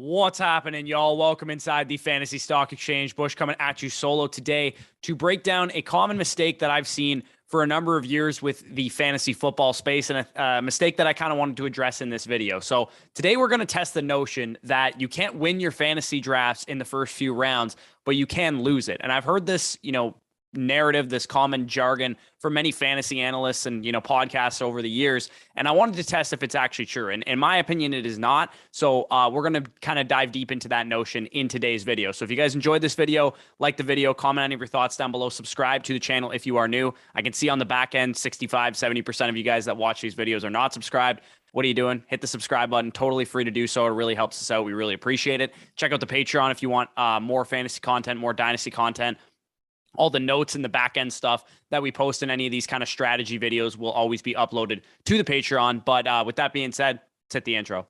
What's happening, y'all? Welcome inside the Fantasy Stock Exchange. Bush coming at you solo today to break down a common mistake that I've seen for a number of years with the fantasy football space, and a mistake that I kind of wanted to address in this video. So today we're going to test the notion that you can't win your fantasy drafts in the first few rounds, but you can lose it. And I've heard this, narrative, this common jargon from many fantasy analysts and, podcasts over the years. And I wanted to test if it's actually true. And in my opinion, it is not. So we're going to kind of dive deep into that notion in today's video. So if you guys enjoyed this video, like the video, comment any of your thoughts down below, subscribe to the channel if you are new. I can see on the back end, 65-70% of you guys that watch these videos are not subscribed. What are you doing? Hit the subscribe button. Totally free to do so. It really helps us out. We really appreciate it. Check out the Patreon if you want more fantasy content, more dynasty content. All the notes and the back end stuff that we post in any of these kind of strategy videos will always be uploaded to the Patreon. But with that being said, let's hit the intro.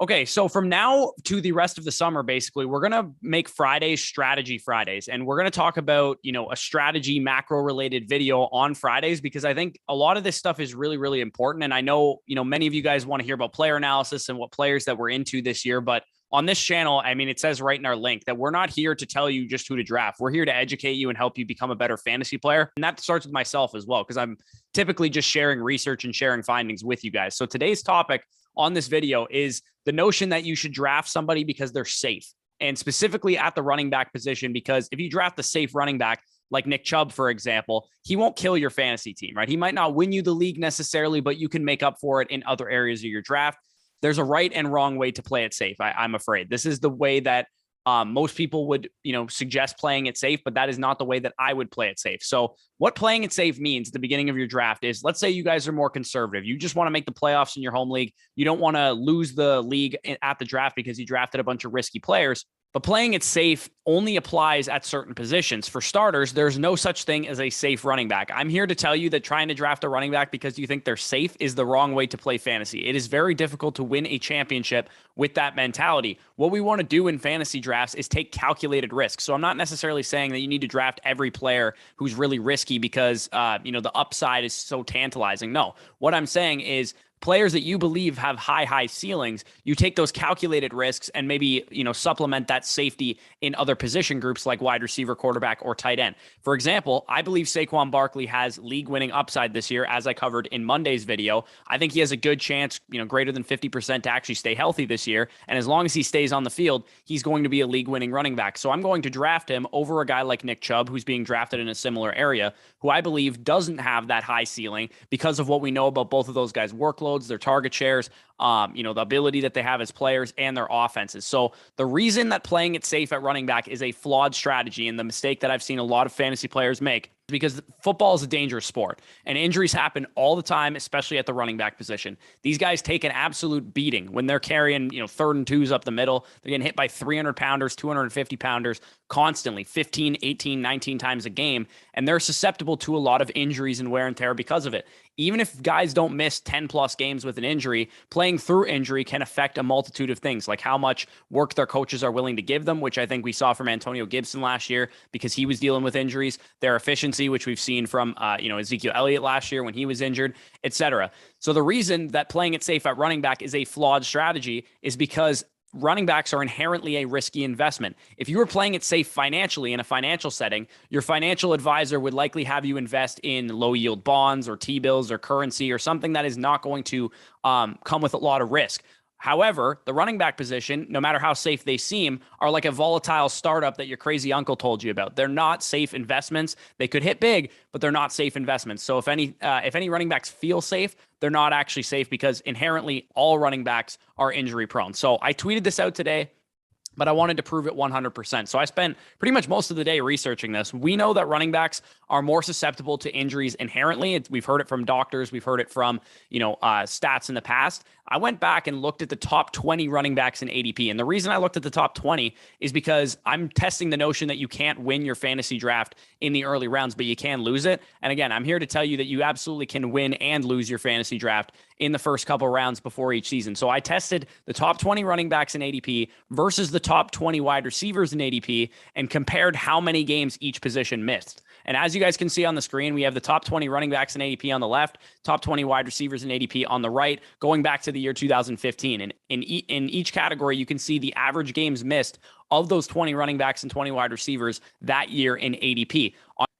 Okay, so from now to the rest of the summer, basically, we're going to make Fridays strategy Fridays. And we're going to talk about, a strategy macro related video on Fridays, because I think a lot of this stuff is really, really important. And I know, many of you guys want to hear about player analysis and what players that we're into this year. But on this channel, it says right in our link that we're not here to tell you just who to draft. We're here to educate you and help you become a better fantasy player. And that starts with myself as well, because I'm typically just sharing research and sharing findings with you guys. So today's topic on this video is the notion that you should draft somebody because they're safe, and specifically at the running back position, because if you draft a safe running back like Nick Chubb, for example, he won't kill your fantasy team, right? He might not win you the league necessarily, but you can make up for it in other areas of your draft. There's a right and wrong way to play it safe. I'm afraid this is the way that most people would, suggest playing it safe, but that is not the way that I would play it safe. So what playing it safe means at the beginning of your draft is, let's say you guys are more conservative. You just want to make the playoffs in your home league. You don't want to lose the league at the draft because you drafted a bunch of risky players. But playing it safe only applies at certain positions. For starters, there's no such thing as a safe running back. I'm here to tell you that trying to draft a running back because you think they're safe is the wrong way to play fantasy. It is very difficult to win a championship with that mentality. What we want to do in fantasy drafts is take calculated risks. So I'm not necessarily saying that you need to draft every player who's really risky because, the upside is so tantalizing. No, what I'm saying is, players that you believe have high ceilings, you take those calculated risks and maybe, supplement that safety in other position groups like wide receiver, quarterback, or tight end. For example, I believe Saquon Barkley has league-winning upside this year, as I covered in Monday's video. I think he has a good chance, greater than 50% to actually stay healthy this year. And as long as he stays on the field, he's going to be a league-winning running back. So I'm going to draft him over a guy like Nick Chubb, who's being drafted in a similar area, who I believe doesn't have that high ceiling because of what we know about both of those guys' workloads, their target shares, the ability that they have as players, and their offenses. So the reason that playing it safe at running back is a flawed strategy, and the mistake that I've seen a lot of fantasy players make, because football is a dangerous sport and injuries happen all the time, especially at the running back position. These guys take an absolute beating when they're carrying, third and twos up the middle. They're getting hit by 300 pounders, 250 pounders constantly, 15, 18, 19 times a game. And they're susceptible to a lot of injuries and wear and tear because of it. Even if guys don't miss 10 plus games with an injury, playing through injury can affect a multitude of things, like how much work their coaches are willing to give them, which I think we saw from Antonio Gibson last year because he was dealing with injuries, their efficiency, which we've seen from, Ezekiel Elliott last year when he was injured, etc. So the reason that playing it safe at running back is a flawed strategy is because running backs are inherently a risky investment. If you were playing it safe financially in a financial setting, your financial advisor would likely have you invest in low yield bonds or T-bills or currency or something that is not going to come with a lot of risk. However, the running back position, no matter how safe they seem, are like a volatile startup that your crazy uncle told you about. They're not safe investments. They could hit big, but they're not safe investments. So if any running backs feel safe, they're not actually safe because inherently all running backs are injury prone. So I tweeted this out today, but I wanted to prove it 100%. So I spent pretty much most of the day researching this. We know that running backs are more susceptible to injuries inherently. We've heard it from doctors. We've heard it from, stats in the past. I went back and looked at the top 20 running backs in ADP. And the reason I looked at the top 20 is because I'm testing the notion that you can't win your fantasy draft in the early rounds, but you can lose it. And again, I'm here to tell you that you absolutely can win and lose your fantasy draft in the first couple rounds before each season. So I tested the top 20 running backs in ADP versus the top 20 wide receivers in ADP and compared how many games each position missed. And as you guys can see on the screen, we have the top 20 running backs in ADP on the left, top 20 wide receivers in ADP on the right, going back to the year 2015. And in each category, you can see the average games missed of those 20 running backs and 20 wide receivers that year in ADP.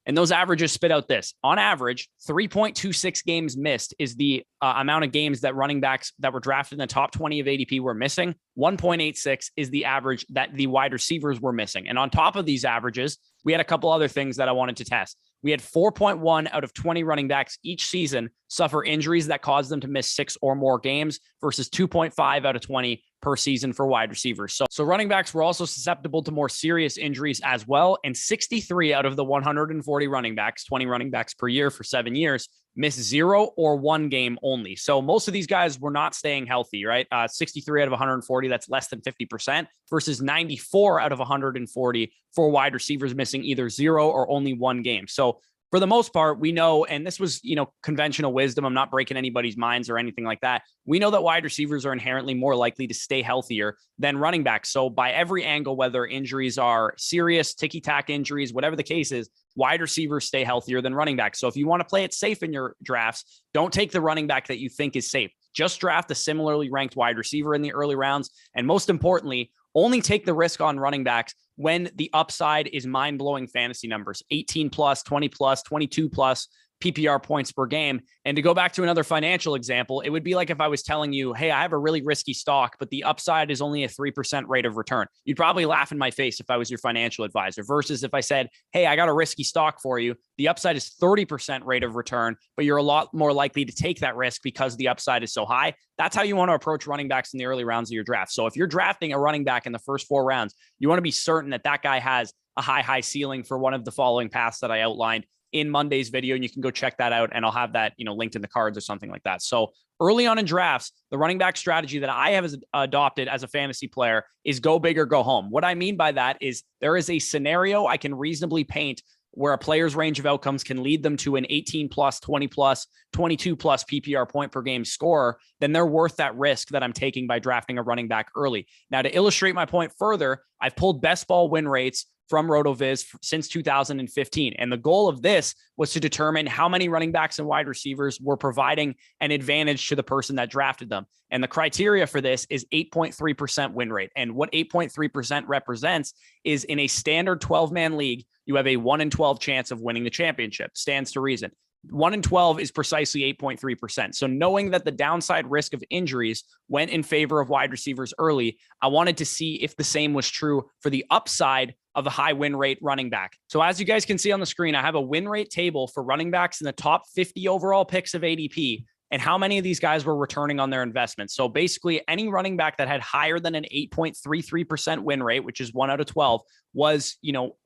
And those averages spit out this. On average, 3.26 games missed is the amount of games that running backs that were drafted in the top 20 of ADP were missing. 1.86 is the average that the wide receivers were missing. And on top of these averages, we had a couple other things that I wanted to test. We had 4.1 out of 20 running backs each season suffer injuries that caused them to miss 6 or more games versus 2.5 out of 20 per season for wide receivers. So running backs were also susceptible to more serious injuries as well. And 63 out of the 140 running backs, 20 running backs per year for 7 years, missed 0 or 1 game only. So most of these guys were not staying healthy, right? 63 out of 140, that's less than 50% versus 94 out of 140 for wide receivers missing either 0 or only 1 game. So for the most part, we know, and this was, conventional wisdom. I'm not breaking anybody's minds or anything like that. We know that wide receivers are inherently more likely to stay healthier than running backs. So by every angle, whether injuries are serious, ticky-tack injuries, whatever the case is, wide receivers stay healthier than running backs. So if you want to play it safe in your drafts, don't take the running back that you think is safe. Just draft a similarly ranked wide receiver in the early rounds. And most importantly, only take the risk on running backs when the upside is mind-blowing fantasy numbers, 18 plus, 20 plus, 22 plus PPR points per game. And to go back to another financial example, it would be like if I was telling you, hey, I have a really risky stock, but the upside is only a 3% rate of return. You'd probably laugh in my face if I was your financial advisor versus if I said, hey, I got a risky stock for you. The upside is 30% rate of return, but you're a lot more likely to take that risk because the upside is so high. That's how you want to approach running backs in the early rounds of your draft. So if you're drafting a running back in the first 4 rounds, you want to be certain that that guy has a high ceiling for one of the following paths that I outlined in Monday's video, and you can go check that out, and I'll have that, linked in the cards or something like that. So early on in drafts, the running back strategy that I have adopted as a fantasy player is go big or go home. What I mean by that is there is a scenario I can reasonably paint where a player's range of outcomes can lead them to an 18 plus, 20 plus, 22 plus PPR point per game scorer, then they're worth that risk that I'm taking by drafting a running back early. Now, to illustrate my point further, I've pulled best ball win rates from RotoViz since 2015. And the goal of this was to determine how many running backs and wide receivers were providing an advantage to the person that drafted them. And the criteria for this is 8.3% win rate. And what 8.3% represents is in a standard 12-man league, you have a 1 in 12 chance of winning the championship. Stands to reason. 1 in 12 is precisely 8.3%. So knowing that the downside risk of injuries went in favor of wide receivers early, I wanted to see if the same was true for the upside of a high win rate running back. So as you guys can see on the screen, I have a win rate table for running backs in the top 50 overall picks of ADP and how many of these guys were returning on their investments. So basically any running back that had higher than an 8.33% win rate, which is 1 out of 12, was,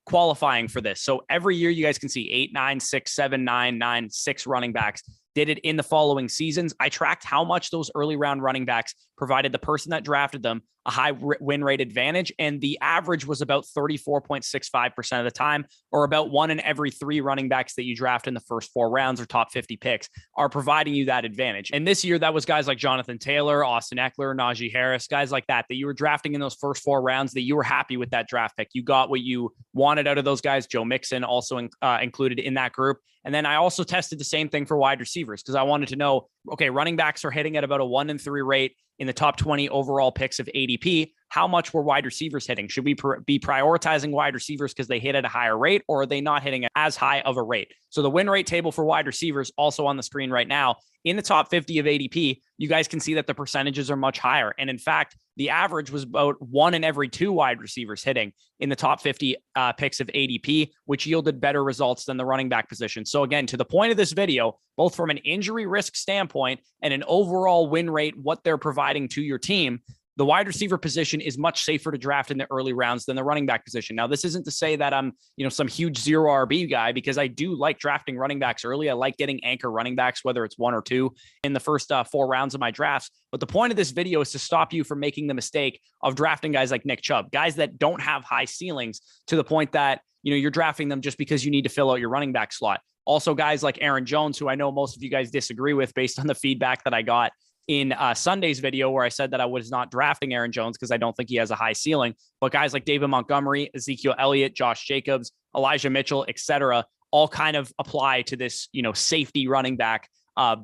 qualifying for this. So every year you guys can see 8, 9, 6, 7, 9, 9, 6 running backs did it in the following seasons. I tracked how much those early round running backs provided the person that drafted them a high win rate advantage. And the average was about 34.65% of the time, or about 1 in every 3 running backs that you draft in the first 4 rounds or top 50 picks are providing you that advantage. And this year, that was guys like Jonathan Taylor, Austin Eckler, Najee Harris, guys like that you were drafting in those first 4 rounds, that you were happy with that draft pick. You got what you wanted out of those guys. Joe Mixon also included in that group. And then I also tested the same thing for wide receivers because I wanted to know, okay, running backs are hitting at about a 1 in 3 rate in the top 20 overall picks of ADP. How much were wide receivers hitting? Should we be prioritizing wide receivers because they hit at a higher rate, or are they not hitting at as high of a rate? So the win rate table for wide receivers also on the screen right now. In the top 50 of ADP, you guys can see that the percentages are much higher. And in fact, the average was about 1 in every 2 wide receivers hitting in the top 50 picks of ADP, which yielded better results than the running back position. So again, to the point of this video, both from an injury risk standpoint and an overall win rate, what they're providing to your team, the wide receiver position is much safer to draft in the early rounds than the running back position. Now, this isn't to say that I'm, some huge zero RB guy, because I do like drafting running backs early. I like getting anchor running backs, whether it's 1 or 2 in the first 4 rounds of my drafts. But the point of this video is to stop you from making the mistake of drafting guys like Nick Chubb, guys that don't have high ceilings, to the point that, you're drafting them just because you need to fill out your running back slot. Also, guys like Aaron Jones, who I know most of you guys disagree with based on the feedback that I got in Sunday's video, where I said that I was not drafting Aaron Jones because I don't think he has a high ceiling. But guys like David Montgomery, Ezekiel Elliott, Josh Jacobs, Elijah Mitchell, etc., all kind of apply to this, safety running back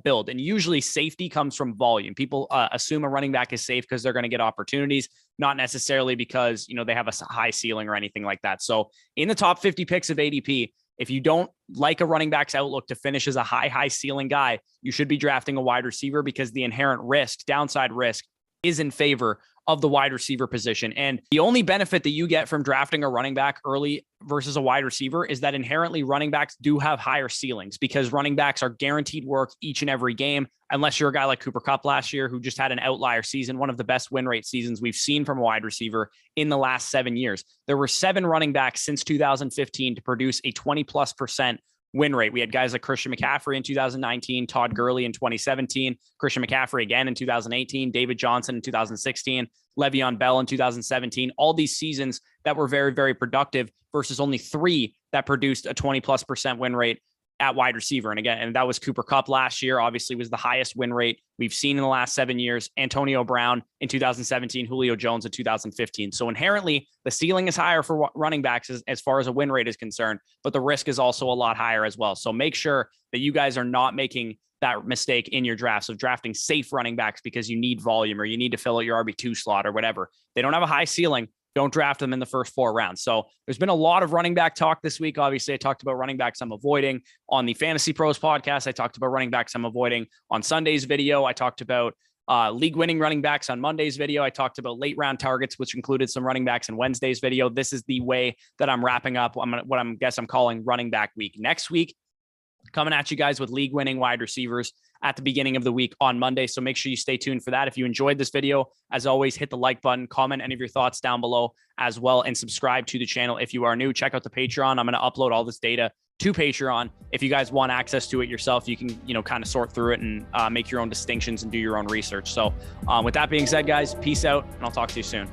build. And usually safety comes from volume. People assume a running back is safe because they're going to get opportunities, not necessarily because, they have a high ceiling or anything like that. So in the top 50 picks of ADP, if you don't like a running back's outlook to finish as a high ceiling guy, you should be drafting a wide receiver, because the inherent downside risk is in favor of the wide receiver position. And the only benefit that you get from drafting a running back early versus a wide receiver is that inherently running backs do have higher ceilings, because running backs are guaranteed work each and every game, unless you're a guy like Cooper Kupp last year, who just had an outlier season, one of the best win rate seasons we've seen from a wide receiver in the last 7 years. There were 7 running backs since 2015 to produce a 20+% win rate. We had guys like Christian McCaffrey in 2019, Todd Gurley in 2017, Christian McCaffrey again in 2018, David Johnson in 2016, Le'Veon Bell in 2017, all these seasons that were very, very productive, versus only 3 that produced a 20+% win rate at wide receiver. And again, and that was Cooper Kupp last year, obviously was the highest win rate we've seen in the last 7 years, Antonio Brown in 2017, Julio Jones in 2015. So inherently the ceiling is higher for running backs as far as a win rate is concerned, but the risk is also a lot higher as well. So make sure that you guys are not making that mistake in your drafts of drafting safe running backs because you need volume or you need to fill out your RB2 slot or whatever. They don't have a high ceiling. Don't draft them in the first 4 rounds. So there's been a lot of running back talk this week. Obviously, I talked about running backs I'm avoiding on the Fantasy Pros podcast. I talked about running backs I'm avoiding on Sunday's video. I talked about league winning running backs on Monday's video. I talked about late round targets, which included some running backs in Wednesday's video. This is the way that I'm wrapping up what I'm calling running back week. Next week, coming at you guys with league winning wide receivers at the beginning of the week on Monday. So make sure you stay tuned for that. If you enjoyed this video, as always, hit the like button, comment any of your thoughts down below as well, and subscribe to the channel. If you are new, check out the Patreon. I'm going to upload all this data to Patreon. If you guys want access to it yourself, you can, kind of sort through it and make your own distinctions and do your own research. So with that being said, guys, peace out, and I'll talk to you soon.